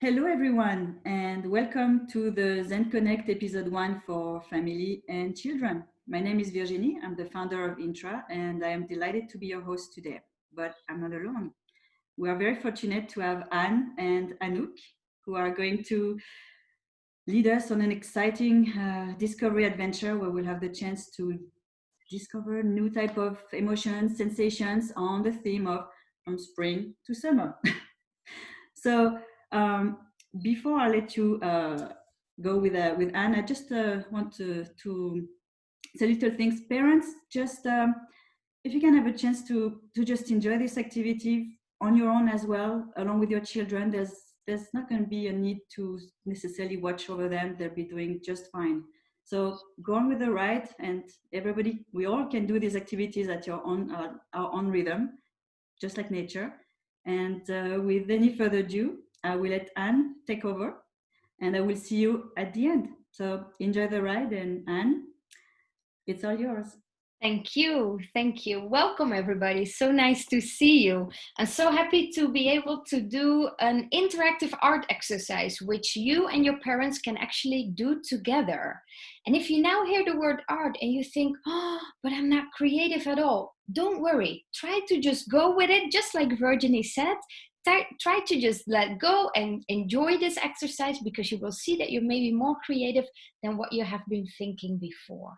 Hello everyone and welcome to the ZenConnect Episode 1 for family and children. My name is Virginie, I'm the founder of Intra and I am delighted to be your host today, but I'm not alone. We are very fortunate to have Anne and Anouk who are going to lead us on an exciting discovery adventure where we'll have the chance to discover new type of emotions, sensations on the theme of from spring to summer. So before I let you go with Anne, I just want to say little things. Parents, just if you can have a chance to just enjoy this activity on your own as well, along with your children, there's not going to be a need to necessarily watch over them. They'll be doing just fine. So go on with the ride, and everybody, we all can do these activities at our own rhythm, just like nature. And with any further ado, I will let Anne take over and I will see you at the end. So enjoy the ride, and Anne, it's all yours. Thank you. Thank you. Welcome, everybody. So nice to see you. I'm so happy to be able to do an interactive art exercise, which you and your parents can actually do together. And if you now hear the word art and you think, oh, but I'm not creative at all, don't worry. Try to just go with it, just like Virginie said. Try to just let go and enjoy this exercise, because you will see that you're maybe more creative than what you have been thinking before.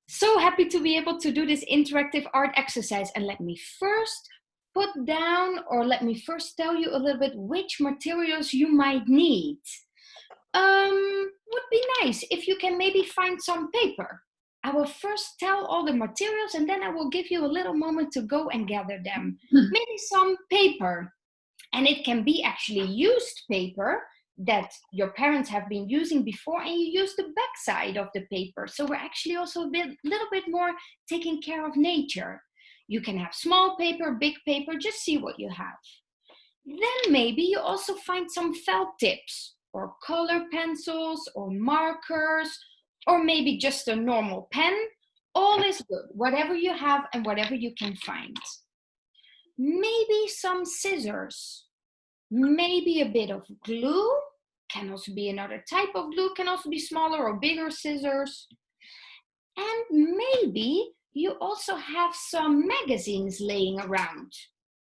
So happy to be able to do this interactive art exercise. And let me first tell you a little bit which materials you might need. Would be nice if you can maybe find some paper. I will first tell all the materials and then I will give you a little moment to go and gather them. Maybe some paper. And it can be actually used paper that your parents have been using before, and you use the back side of the paper. So we're actually also little bit more taking care of nature. You can have small paper, big paper, just see what you have. Then maybe you also find some felt tips or color pencils or markers, or maybe just a normal pen. All is good, whatever you have and whatever you can find. Maybe some scissors. Maybe a bit of glue, can also be another type of glue, can also be smaller or bigger scissors. And maybe you also have some magazines laying around.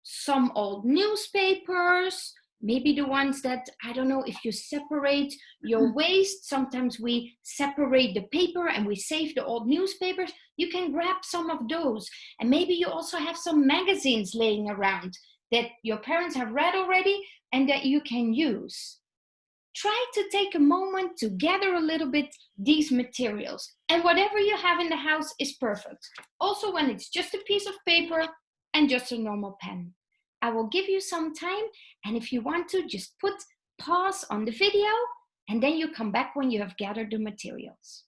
Some old newspapers, maybe the ones that, I don't know, if you separate your waste, sometimes we separate the paper and we save the old newspapers. You can grab some of those. And maybe you also have some magazines laying around that your parents have read already and that you can use. Try to take a moment to gather a little bit these materials, and whatever you have in the house is perfect. Also when it's just a piece of paper and just a normal pen. I will give you some time, and if you want to, just put pause on the video and then you come back when you have gathered the materials.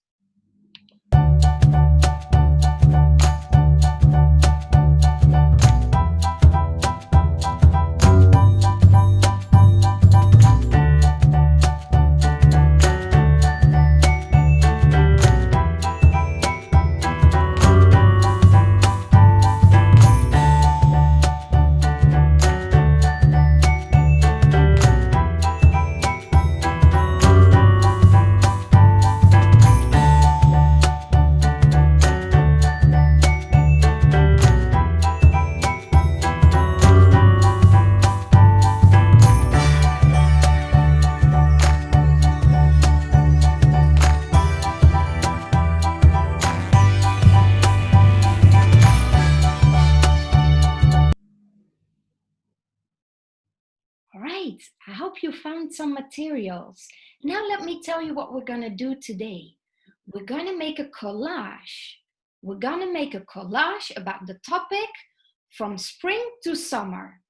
Right, I hope you found some materials. Now let me tell you what we're gonna do today. We're gonna make a collage. We're gonna make a collage about the topic from spring to summer.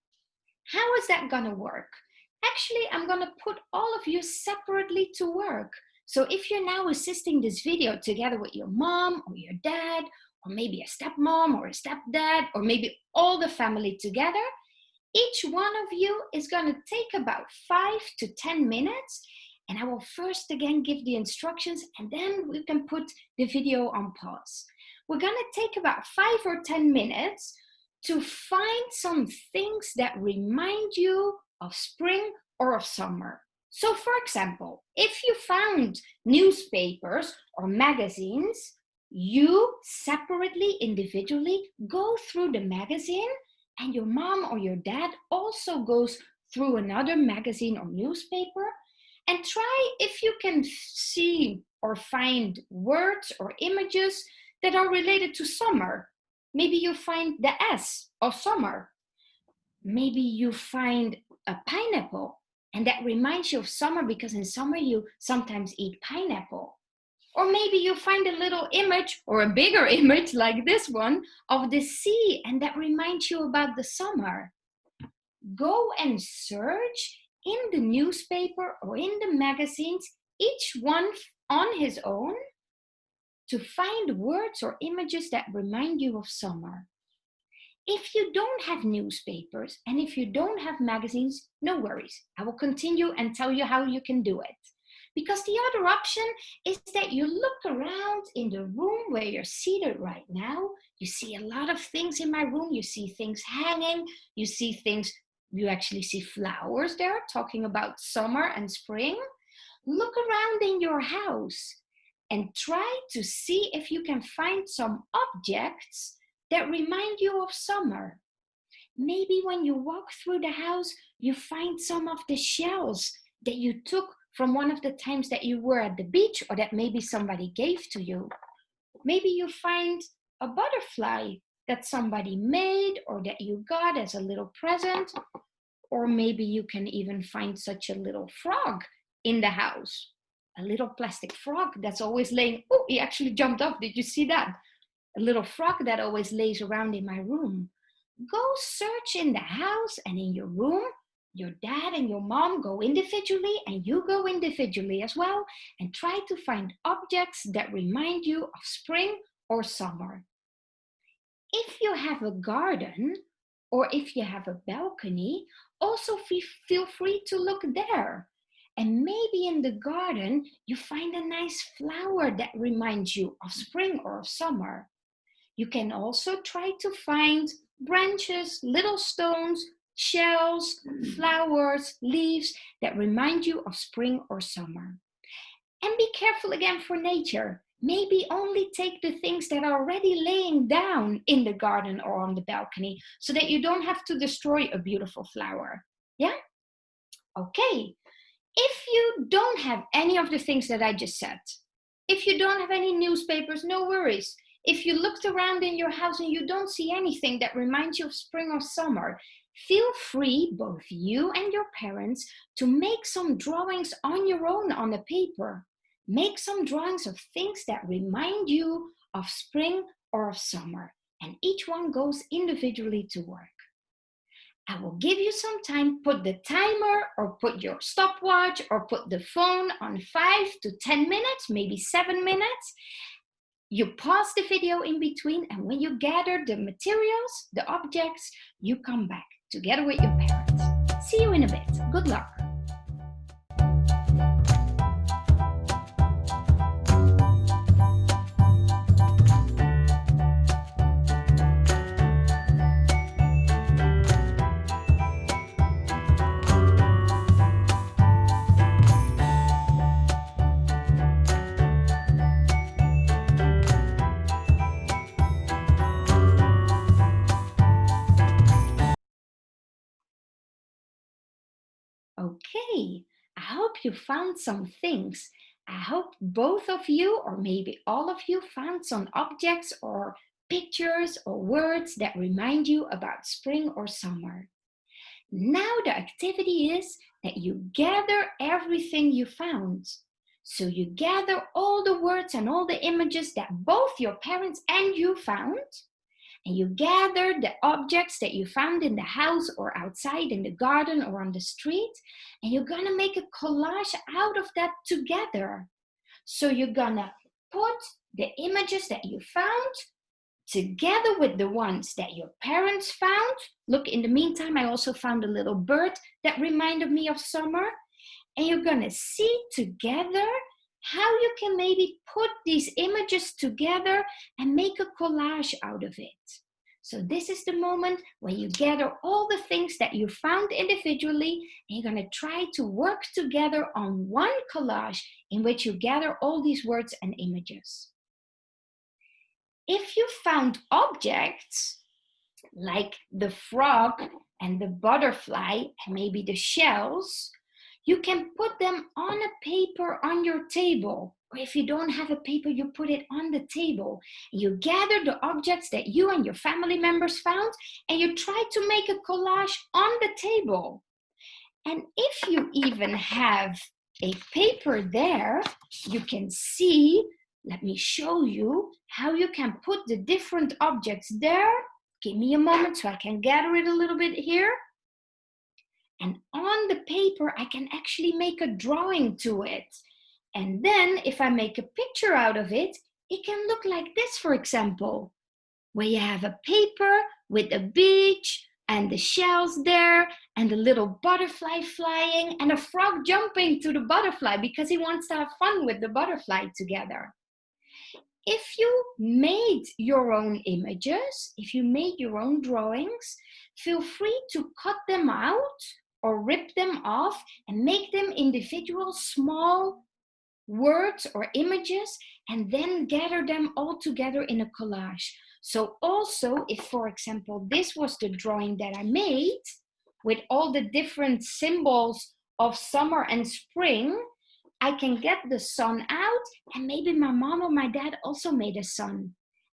How is that gonna work? Actually, I'm gonna put all of you separately to work. So if you're now assisting this video together with your mom or your dad, or maybe a stepmom or a stepdad, or maybe all the family together, each one of you is going to take about 5 to 10 minutes, and I will first again give the instructions and then we can put the video on pause. We're going to take about 5 or 10 minutes to find some things that remind you of spring or of summer. So for example, if you found newspapers or magazines, you separately, individually go through the magazine, and your mom or your dad also goes through another magazine or newspaper, and try if you can see or find words or images that are related to summer. Maybe you find the S of summer. Maybe you find a pineapple, and that reminds you of summer because in summer you sometimes eat pineapple. Or maybe you find a little image or a bigger image like this one of the sea, and that reminds you about the summer. Go and search in the newspaper or in the magazines, each one on his own, to find words or images that remind you of summer. If you don't have newspapers and if you don't have magazines, no worries. I will continue and tell you how you can do it. Because the other option is that you look around in the room where you're seated right now. You see a lot of things in my room. You see things hanging. You see things, you actually see flowers there, talking about summer and spring. Look around in your house and try to see if you can find some objects that remind you of summer. Maybe when you walk through the house, you find some of the shells that you took from one of the times that you were at the beach, or that maybe somebody gave to you. Maybe you find a butterfly that somebody made or that you got as a little present. Or maybe you can even find such a little frog in the house. A little plastic frog that's always laying. Oh, he actually jumped off. Did you see that? A little frog that always lays around in my room. Go search in the house and in your room. Your dad and your mom go individually and you go individually as well, and try to find objects that remind you of spring or summer. If you have a garden or if you have a balcony, also feel free to look there. And maybe in the garden you find a nice flower that reminds you of spring or of summer. You can also try to find branches, little stones, shells, flowers, leaves that remind you of spring or summer. And be careful again for nature. Maybe only take the things that are already laying down in the garden or on the balcony so that you don't have to destroy a beautiful flower. Yeah? Okay. If you don't have any of the things that I just said, if you don't have any newspapers, no worries. If you looked around in your house and you don't see anything that reminds you of spring or summer, feel free, both you and your parents, to make some drawings on your own on a paper. Make some drawings of things that remind you of spring or of summer, and each one goes individually to work. I will give you some time. Put the timer or put your stopwatch or put the phone on 5 to 10 minutes, maybe 7 minutes. You pause the video in between, and when you gather the materials, the objects, you come back together with your parents. See you in a bit. Good luck. Okay, I hope you found some things. I hope both of you, or maybe all of you, found some objects or pictures or words that remind you about spring or summer. Now the activity is that you gather everything you found. So you gather all the words and all the images that both your parents and you found. And you gather the objects that you found in the house or outside in the garden or on the street, and you're gonna make a collage out of that together. So you're gonna put the images that you found together with the ones that your parents found. Look, in the meantime, I also found a little bird that reminded me of summer. And you're gonna see together how you can maybe put these images together and make a collage out of it. So this is the moment when you gather all the things that you found individually, and you're going to try to work together on one collage in which you gather all these words and images. If you found objects like the frog and the butterfly and maybe the shells, you can put them on a paper on your table. Or if you don't have a paper, you put it on the table. You gather the objects that you and your family members found, and you try to make a collage on the table. And if you even have a paper there, you can see, let me show you how you can put the different objects there. Give me a moment so I can gather it a little bit here. And on the paper, I can actually make a drawing to it. And then if I make a picture out of it, it can look like this, for example, where you have a paper with a beach and the shells there and the little butterfly flying and a frog jumping to the butterfly because he wants to have fun with the butterfly together. If you made your own images, if you made your own drawings, feel free to cut them out or rip them off and make them individual small words or images and then gather them all together in a collage. So also, if for example, this was the drawing that I made with all the different symbols of summer and spring, I can get the sun out, and maybe my mom or my dad also made a sun.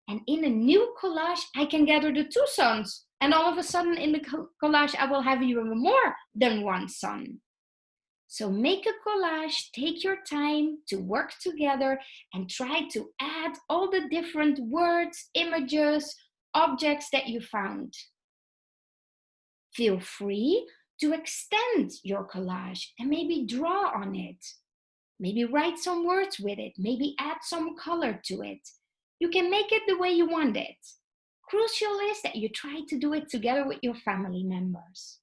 And in a new collage, I can gather the two suns. And all of a sudden in the collage, I will have even more than one sun. So make a collage, take your time to work together and try to add all the different words, images, objects that you found. Feel free to extend your collage and maybe draw on it. Maybe write some words with it, maybe add some color to it. You can make it the way you want it. Crucial is that you try to do it together with your family members.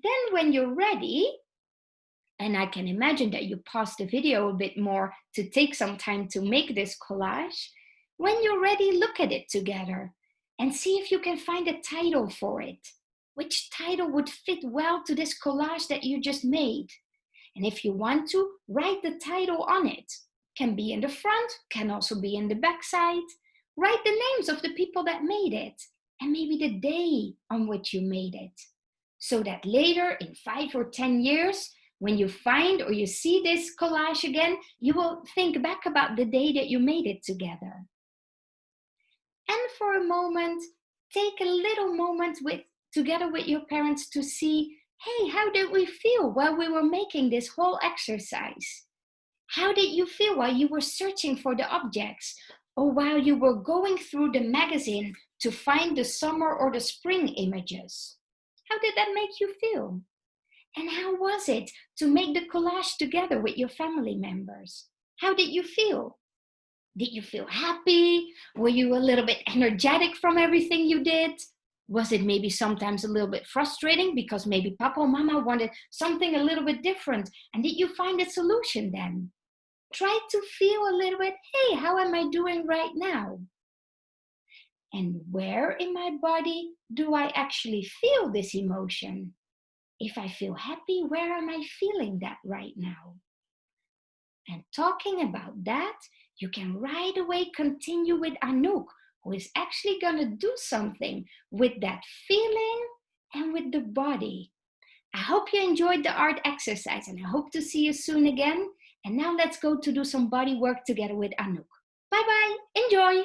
Then when you're ready, and I can imagine that you pause the video a bit more to take some time to make this collage, when you're ready, look at it together and see if you can find a title for it. Which title would fit well to this collage that you just made? And if you want to, write the title on it. Can be in the front, can also be in the back side. Write the names of the people that made it and maybe the day on which you made it. So that later in 5 or 10 years, when you find or you see this collage again, you will think back about the day that you made it together. And for a moment, take a little moment together with your parents to see, hey, how did we feel while we were making this whole exercise? How did you feel while you were searching for the objects or while you were going through the magazine to find the summer or the spring images? How did that make you feel? And how was it to make the collage together with your family members? How did you feel? Did you feel happy? Were you a little bit energetic from everything you did? Was it maybe sometimes a little bit frustrating because maybe Papa or Mama wanted something a little bit different? And did you find a solution then? Try to feel a little bit, hey, how am I doing right now? And where in my body do I actually feel this emotion? If I feel happy, where am I feeling that right now? And talking about that, you can right away continue with Anouk, who is actually going to do something with that feeling and with the body. I hope you enjoyed the art exercise and I hope to see you soon again. And now let's go to do some body work together with Anouk. Bye-bye. Enjoy.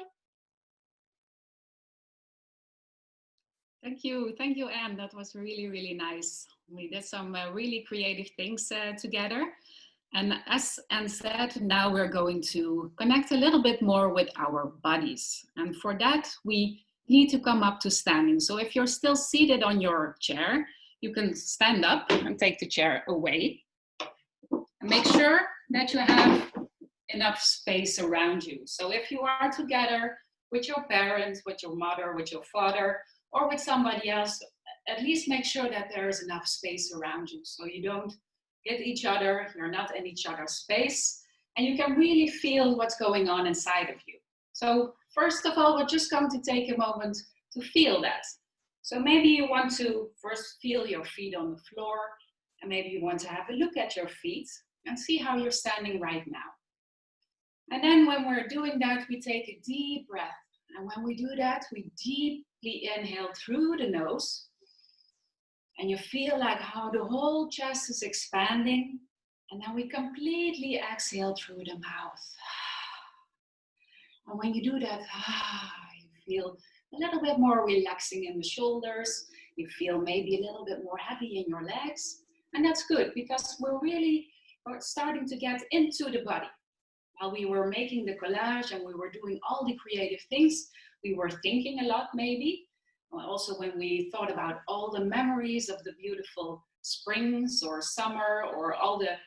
Thank you, Anne. That was really, really nice. We did some really creative things together. And as Anne said, now we're going to connect a little bit more with our bodies. And for that, we need to come up to standing. So if you're still seated on your chair, you can stand up and take the chair away. And make sure that you have enough space around you. So if you are together with your parents, with your mother, with your father, or with somebody else, at least make sure that there is enough space around you so you don't hit each other, you're not in each other's space, and you can really feel what's going on inside of you. So first of all, we're just going to take a moment to feel that. So maybe you want to first feel your feet on the floor, and maybe you want to have a look at your feet and see how you're standing right now. And then when we're doing that, we take a deep breath. And when we do that, we deeply inhale through the nose. And you feel like how the whole chest is expanding. And then we completely exhale through the mouth. And when you do that, you feel a little bit more relaxing in the shoulders. You feel maybe a little bit more heavy in your legs. And that's good because we're starting to get into the body. While we were making the collage and we were doing all the creative things, we were thinking a lot maybe. Also when we thought about all the memories of the beautiful springs or summer or all the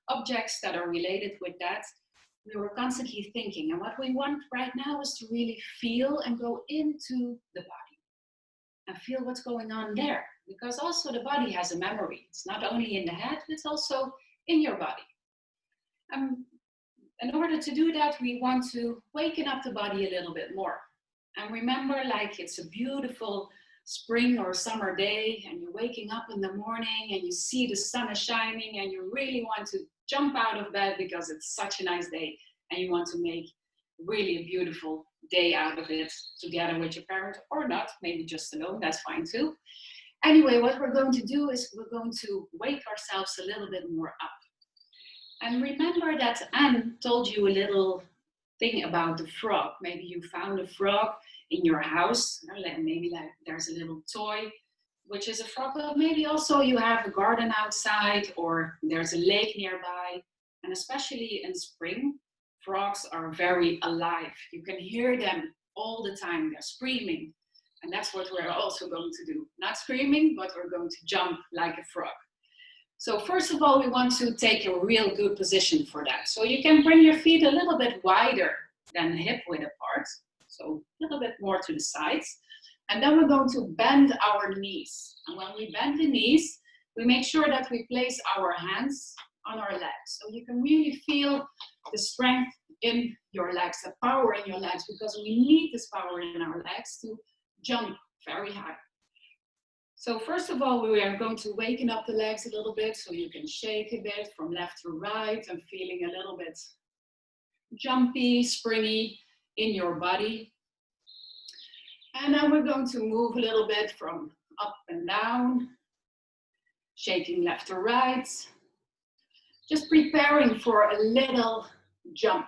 objects that are related with that, we were constantly thinking. And what we want right now is to really feel and go into the body and feel what's going on there. Because also the body has a memory. It's not only in the head, it's also in your body. In order to do that, we want to waken up the body a little bit more. And remember, like it's a beautiful spring or summer day and you're waking up in the morning and you see the sun is shining and you really want to jump out of bed because it's such a nice day and you want to make really a beautiful day out of it together with your parent or not, maybe just alone, that's fine too. Anyway, what we're going to do is we're going to wake ourselves a little bit more up. And remember that Anne told you a little thing about the frog. Maybe you found a frog in your house. Maybe like there's a little toy, which is a frog. But maybe also you have a garden outside or there's a lake nearby. And especially in spring, frogs are very alive. You can hear them all the time. They're screaming. And that's what we're also going to do. Not screaming, but we're going to jump like a frog. So first of all, we want to take a real good position for that. So you can bring your feet a little bit wider than hip width apart. So a little bit more to the sides. And then we're going to bend our knees. And when we bend the knees, we make sure that we place our hands on our legs. So you can really feel the strength in your legs, the power in your legs, because we need this power in our legs to jump very high. So first of all, we are going to waken up the legs a little bit so you can shake a bit from left to right and feeling a little bit jumpy, springy in your body. And then we're going to move a little bit from up and down, shaking left to right. Just preparing for a little jump.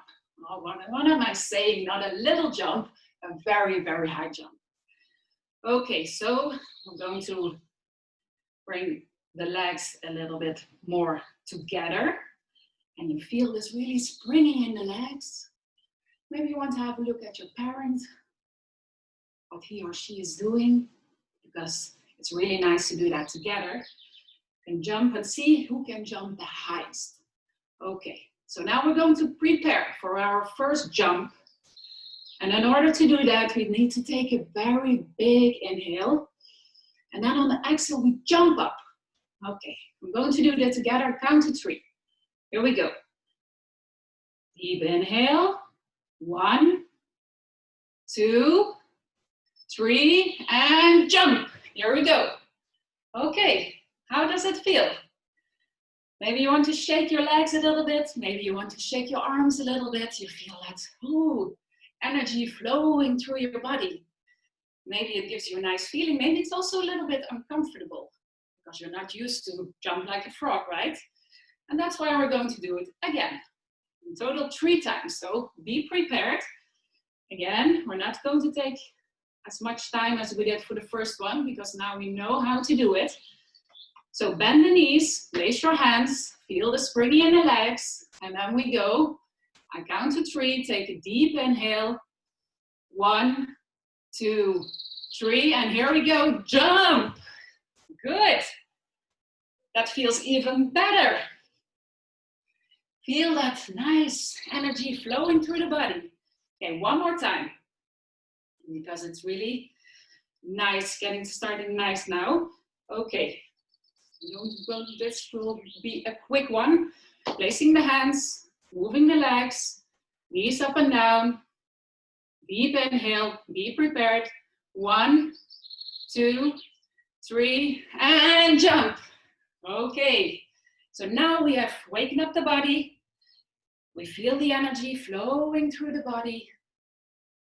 Oh, what am I saying? Not a little jump, a very, very high jump. Okay, so we're going to bring the legs a little bit more together. And you feel this really springing in the legs. Maybe you want to have a look at your parent, what he or she is doing, because it's really nice to do that together. You can jump and see who can jump the highest. Okay, so now we're going to prepare for our first jump. And in order to do that, we need to take a very big inhale. And then on the exhale, we jump up. Okay, we're going to do that together, count to 3. Here we go. Deep inhale. 1, 2, 3, and jump. Here we go. Okay, how does it feel? Maybe you want to shake your legs a little bit. Maybe you want to shake your arms a little bit. You feel that, ooh, energy flowing through your body. Maybe it gives you a nice feeling. Maybe it's also a little bit uncomfortable because you're not used to jump like a frog, right? And that's why we're going to do it again. In total 3 times. So be prepared. Again, we're not going to take as much time as we did for the first one because now we know how to do it. So bend the knees, place your hands, feel the springy in the legs, and then we go. I count to 3, take a deep inhale. 1, 2, 3, and here we go, jump. Good. That feels even better. Feel that nice energy flowing through the body. Okay, one more time. Because it's really nice, starting nice now. Okay, this will be a quick one. Placing the hands, moving the legs, knees up and down. Deep inhale, be prepared. 1, 2, 3, and jump. Okay, so now we have waken up the body. We feel the energy flowing through the body.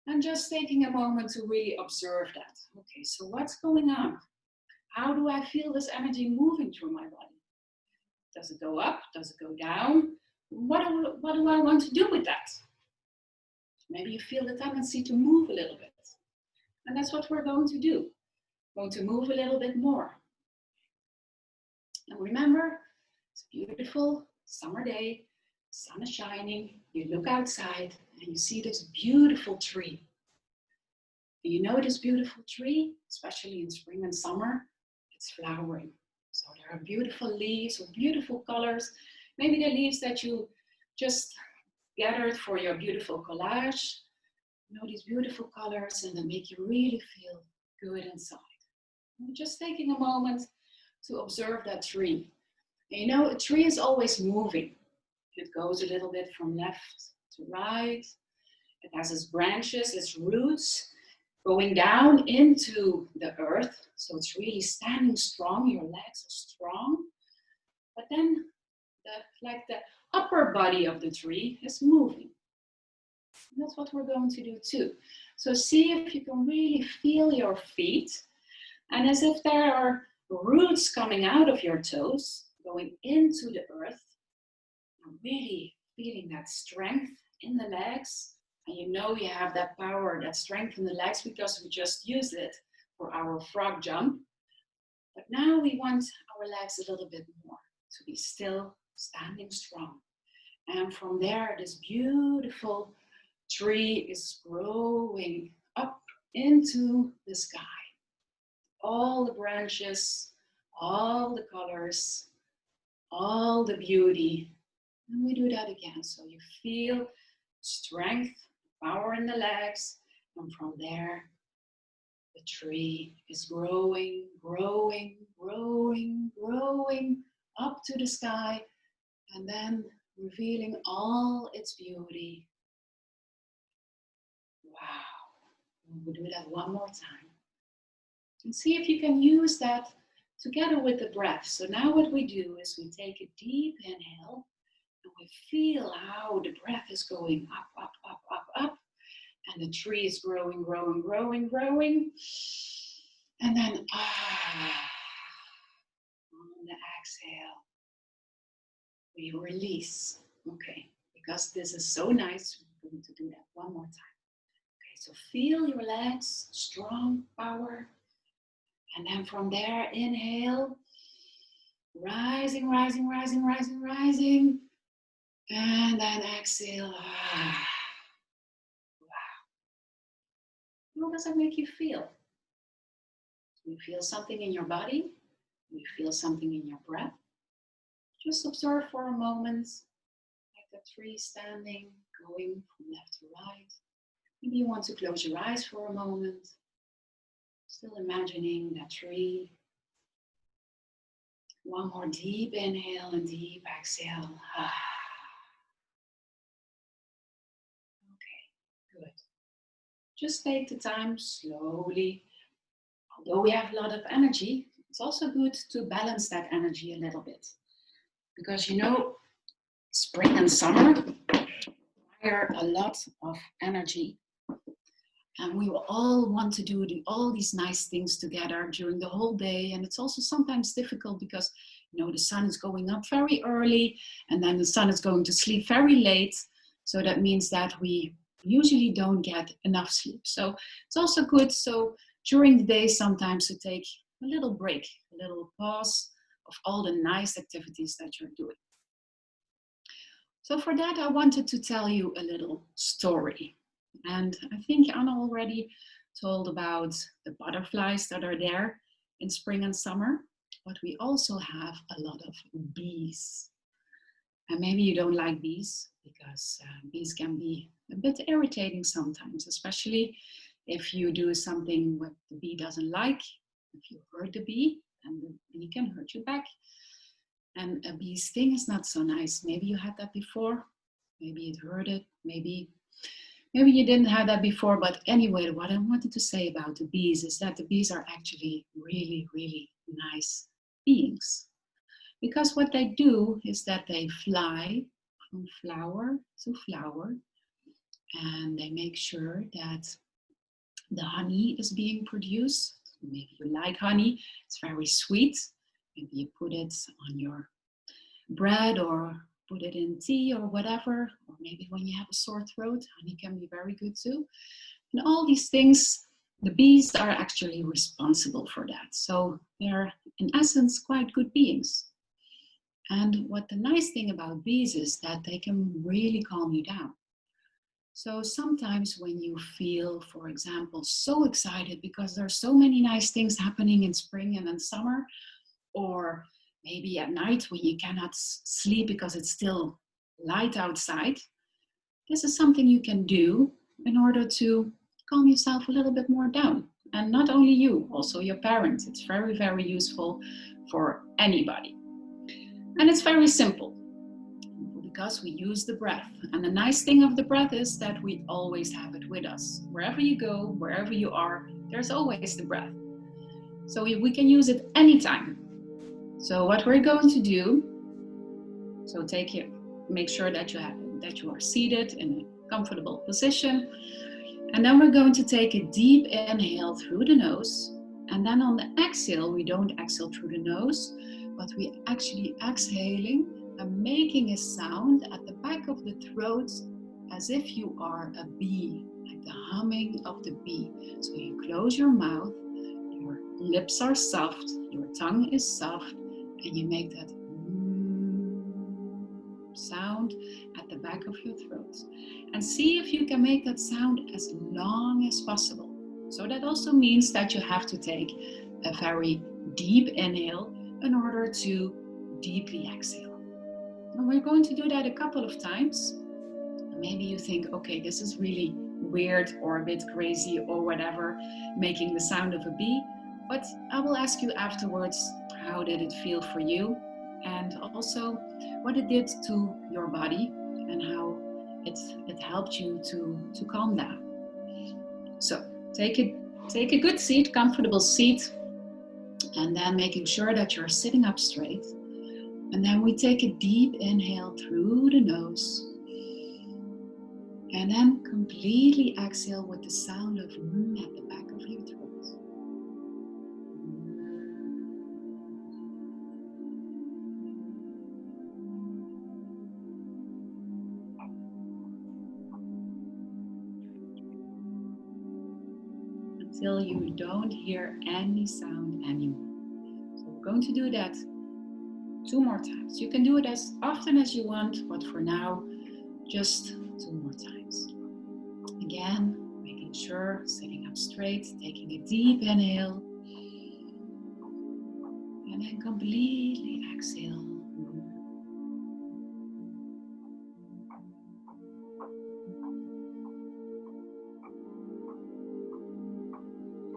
And just taking a moment to really observe that. Okay, so what's going on? How do I feel this energy moving through my body? Does it go up? Does it go down? What do I want to do with that? Maybe you feel the tendency to move a little bit. And that's what we're going to do. We're going to move a little bit more. And remember, it's a beautiful summer day. The sun is shining. You look outside and you see this beautiful tree. And you know this beautiful tree, especially in spring and summer, it's flowering. So there are beautiful leaves with beautiful colors. Maybe the leaves that you just gathered for your beautiful collage. You know, these beautiful colors, and they make you really feel good inside. And just taking a moment to observe that tree. And you know, a tree is always moving. It goes a little bit from left to right. It has its branches, its roots, going down into the earth. So it's really standing strong. Your legs are strong. But then the upper body of the tree is moving. And that's what we're going to do too. So see if you can really feel your feet. And as if there are roots coming out of your toes, going into the earth. And really feeling that strength in the legs. And you know you have that power, that strength in the legs because we just used it for our frog jump. But now we want our legs a little bit more to be still, standing strong. And from there, this beautiful tree is growing up into the sky. All the branches, all the colors, all the beauty. And we do that again. So you feel strength, power in the legs, and from there, the tree is growing, growing, growing, growing up to the sky, and then revealing all its beauty. Wow. We'll do that one more time. And see if you can use that together with the breath. So now what we do is we take a deep inhale, and we feel how the breath is going up, up, up, up, up. And the tree is growing, growing, growing, growing. And then, on the exhale, we release. Okay, because this is so nice, we're going to do that one more time. Okay, so feel your legs, strong power. And then from there, inhale, rising, rising, rising, rising, rising. And then exhale. How does that make you feel? Do you feel something in your body? Do you feel something in your breath? Just observe for a moment, like the tree standing, going from left to right. Maybe you want to close your eyes for a moment. Still imagining that tree. One more deep inhale and deep exhale. Okay, good. Just take the time slowly. Although we have a lot of energy, it's also good to balance that energy a little bit. Because you know, spring and summer require a lot of energy. And we will all want to do all these nice things together during the whole day. And it's also sometimes difficult because, you know, the sun is going up very early and then the sun is going to sleep very late. So that means that we usually don't get enough sleep. So it's also good, so during the day sometimes to take a little break, a little pause of all the nice activities that you're doing. So for that, I wanted to tell you a little story. And I think Anna already told about the butterflies that are there in spring and summer, but we also have a lot of bees. And maybe you don't like bees because bees can be a bit irritating sometimes, especially if you do something what the bee doesn't like. If you hurt the bee, then the bee can hurt you back. And a bee's sting is not so nice. Maybe you had that before. Maybe it hurt it. Maybe Maybe you didn't have that before, but anyway, what I wanted to say about the bees is that the bees are actually really, really nice beings. Because what they do is that they fly from flower to flower, and they make sure that the honey is being produced. Maybe you like honey, it's very sweet. Maybe you put it on your bread or put it in tea or whatever, or maybe when you have a sore throat, honey can be very good too. And all these things, the bees are actually responsible for that. So they're in essence quite good beings. And what the nice thing about bees is that they can really calm you down. So sometimes when you feel, for example, so excited because there are so many nice things happening in spring and in summer, or maybe at night when you cannot sleep because it's still light outside, this is something you can do in order to calm yourself a little bit more down. And not only you, also your parents. It's very, very useful for anybody. And it's very simple because we use the breath. And the nice thing of the breath is that we always have it with us. Wherever you go, wherever you are, there's always the breath. So we can use it anytime. So what we're going to do, so make sure that you are seated in a comfortable position. And then we're going to take a deep inhale through the nose. And then on the exhale, we don't exhale through the nose, but we actually exhaling and making a sound at the back of the throat as if you are a bee, like the humming of the bee. So you close your mouth, your lips are soft, your tongue is soft, and you make that sound at the back of your throat. And see if you can make that sound as long as possible. So that also means that you have to take a very deep inhale in order to deeply exhale. And we're going to do that a couple of times. Maybe you think, okay, this is really weird or a bit crazy or whatever, making the sound of a bee. But I will ask you afterwards, how did it feel for you? And also what it did to your body and how it helped you to calm down. So take a good seat, comfortable seat, and then making sure that you're sitting up straight. And then we take a deep inhale through the nose. And then completely exhale with the sound of at the back of your throat. Until you don't hear any sound anymore. So we're going to do that 2 more times. You can do it as often as you want, but for now, just 2 more times. Again, making sure, sitting up straight, taking a deep inhale, and then completely exhale.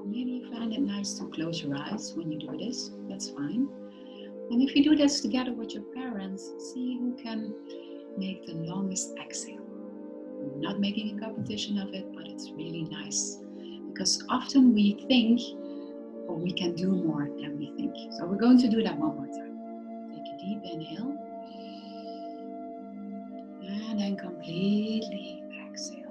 Maybe you find it nice to close your eyes when you do this, that's fine. And if you do this together with your parents, see who can make the longest exhale. I'm not making a competition of it, but it's really nice. Because often we think, or we can do more than we think. So we're going to do that 1 more time. Take a deep inhale. And then completely exhale.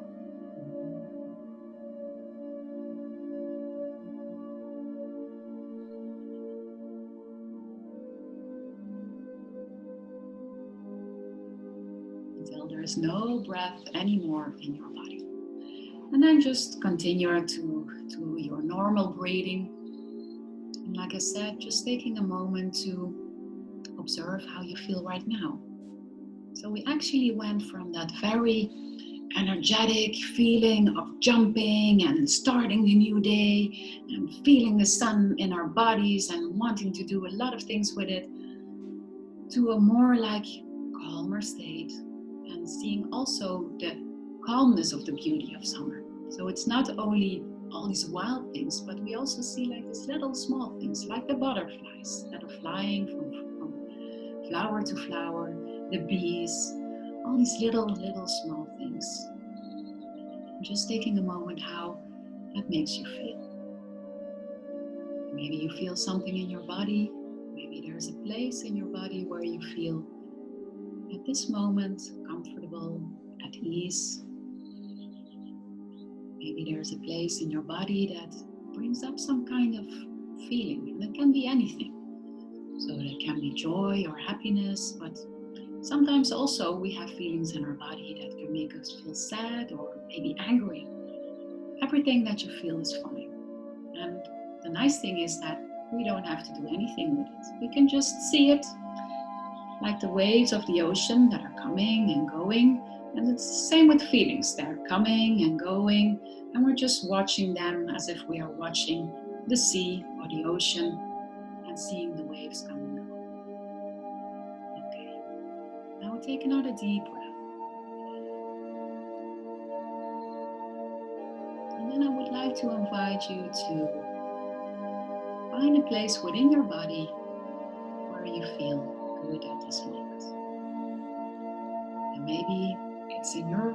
Until there is no breath anymore in your body. And then just continue to your normal breathing. And like I said, just taking a moment to observe how you feel right now. So we actually went from that very energetic feeling of jumping and starting the new day and feeling the sun in our bodies and wanting to do a lot of things with it, to a more like calmer state and seeing also the calmness of the beauty of summer. So it's not only all these wild things, but we also see like these little small things, like the butterflies that are flying from flower to flower, the bees, all these little small things. Just taking a moment how that makes you feel. Maybe you feel something in your body. Maybe there's a place in your body where you feel at this moment comfortable, at ease. Maybe there's a place in your body that brings up some kind of feeling, and it can be anything. So that can be joy or happiness, but sometimes also we have feelings in our body that can make us feel sad or maybe angry. Everything that you feel is fine. And the nice thing is that we don't have to do anything with it. We can just see it like the waves of the ocean that are coming and going. And it's the same with feelings. They're coming and going, and we're just watching them as if we are watching the sea or the ocean and seeing the waves come and go. Okay, now take another deep breath. And then I would like to invite you to find a place within your body where you feel good at this moment. And maybe it's in your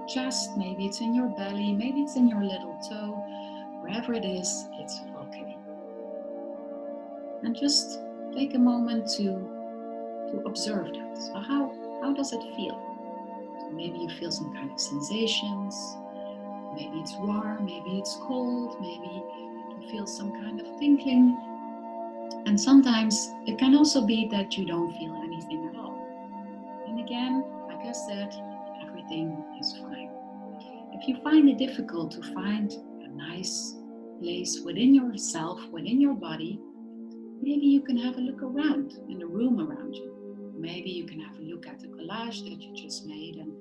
chest, maybe it's in your belly, maybe it's in your little toe. Wherever it is, it's okay. And just take a moment to observe that. So how does it feel? So maybe you feel some kind of sensations. Maybe it's warm, maybe it's cold, maybe you feel some kind of tingling. And sometimes it can also be that you don't feel anything at all. And again, like I said, everything is fine. If you find it difficult to find a nice place within yourself, within your body, maybe you can have a look around in the room around you. Maybe you can have a look at the collage that you just made and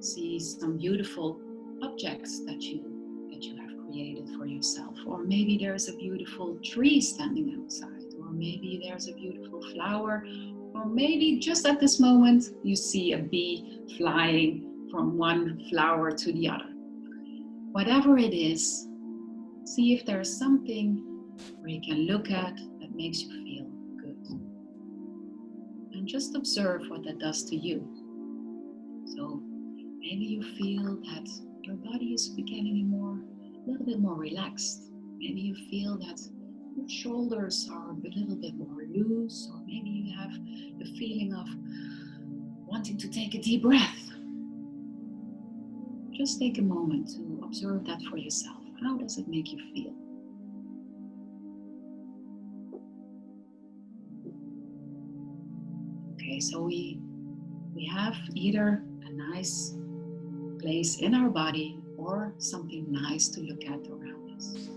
see some beautiful objects that you have created for yourself. Or maybe there's a beautiful tree standing outside, or maybe there's a beautiful flower, or maybe just at this moment you see a bee flying from one flower to the other. Whatever it is, see if there's something where you can look at that makes you feel good. And just observe what that does to you. So maybe you feel that your body is becoming a little bit more relaxed. Maybe you feel that your shoulders are a little bit more loose, or maybe you have the feeling of wanting to take a deep breath. Just take a moment to observe that for yourself. How does it make you feel? Okay, so we have either a nice place in our body or something nice to look at around us.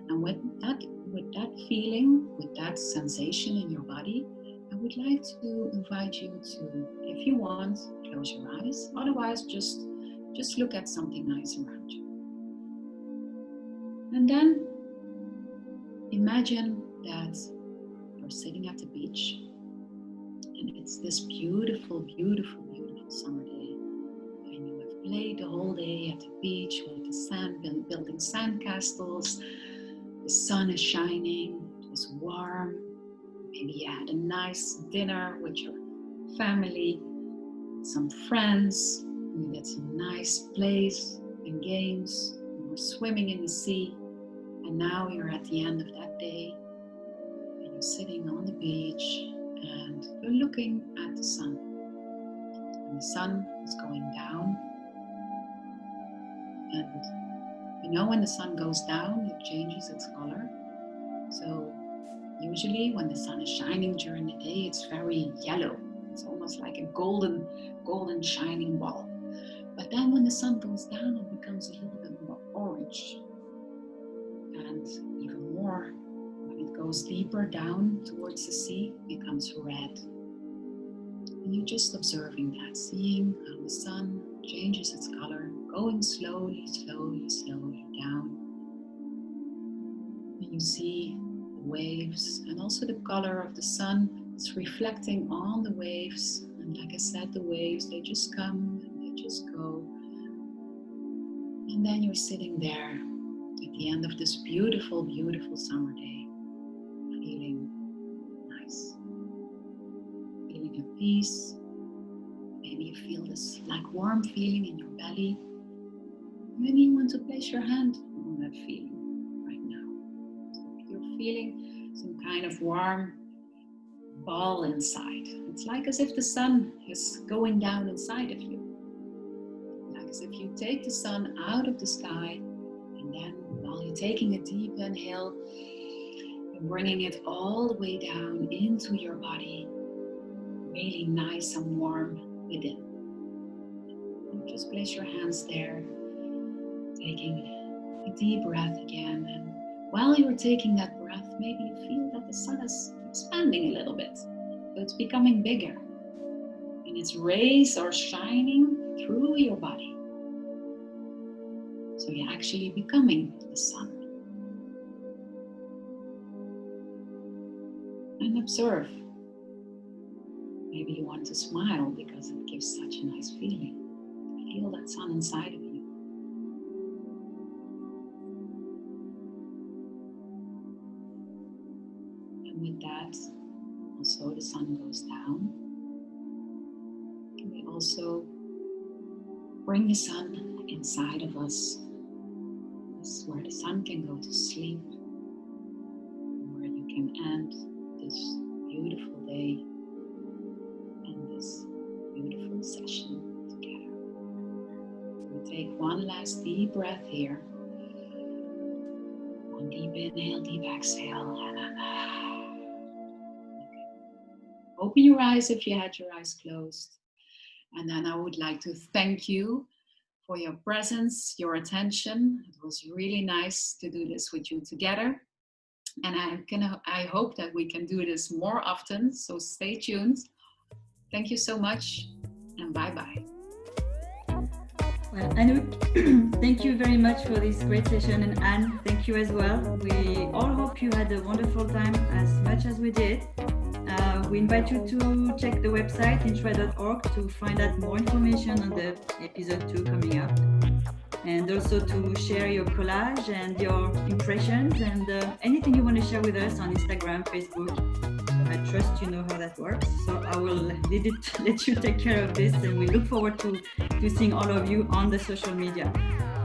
And with that feeling, with that sensation in your body, I would like to invite you to, if you want, close your eyes. Otherwise, just look at something nice around you. And then imagine that you're sitting at the beach, and it's this beautiful, beautiful, beautiful summer day. And you have played the whole day at the beach with the sand, building sand castles. The sun is shining, it was warm. Maybe you had a nice dinner with your family, some friends. You did some nice plays and games. You were swimming in the sea. And now you're at the end of that day. And you're sitting on the beach and you're looking at the sun. And the sun is going down. And you know, when the sun goes down, it changes its color. So usually when the sun is shining during the day, it's very yellow. It's almost like a golden shining ball. But then when the sun goes down, it becomes a little bit more orange. And even more, when it goes deeper down towards the sea, it becomes red. And you're just observing that, seeing how the sun changes its color, going slowly, slowly, slowly down. And you see the waves, and also the color of the sun is reflecting on the waves. And like I said, the waves, they just come and they just go. And then you're sitting there at the end of this beautiful, beautiful summer day, feeling nice, feeling at peace. Maybe you feel this like warm feeling in your belly, Maybe you want to place your hand on that feeling right now. So if you're feeling some kind of warm ball inside, it's like as if the sun is going down inside of you. Like as if you take the sun out of the sky, and then while you're taking a deep inhale, you're bringing it all the way down into your body, really nice and warm within. And just place your hands there, taking a deep breath again. And while you're taking that breath, maybe you feel that the sun is expanding a little bit. So it's becoming bigger. And its rays are shining through your body. So you're actually becoming the sun. And observe. Maybe you want to smile because it gives such a nice feeling. Feel that sun inside of you. And with that, also the sun goes down. And we also bring the sun inside of us. This is where the sun can go to sleep. Where you can end this beautiful day and this beautiful session together. We take one last deep breath here. One deep inhale, deep exhale, and then open your eyes if you had your eyes closed. And then I would like to thank you for your presence, your attention. It was really nice to do this with you together. And I hope that we can do this more often. So stay tuned. Thank you so much, and bye-bye. Well, Anouk, thank you very much for this great session, and Anne, thank you as well. We all hope you had a wonderful time as much as we did. We invite you to check the website intra.org to find out more information on the episode 2 coming up, and also to share your collage and your impressions and anything you want to share with us on Instagram, Facebook. I trust you know how that works, so I will let you take care of this, and we look forward to seeing all of you on the social media.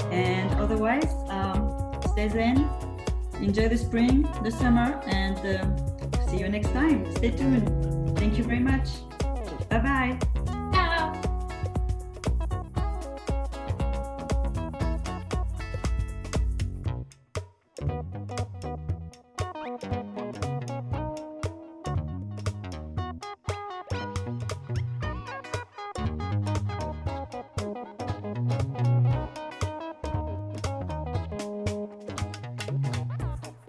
And otherwise, stay zen, enjoy the spring, the summer, and see you next time. Stay tuned. Thank you very much. Bye-bye.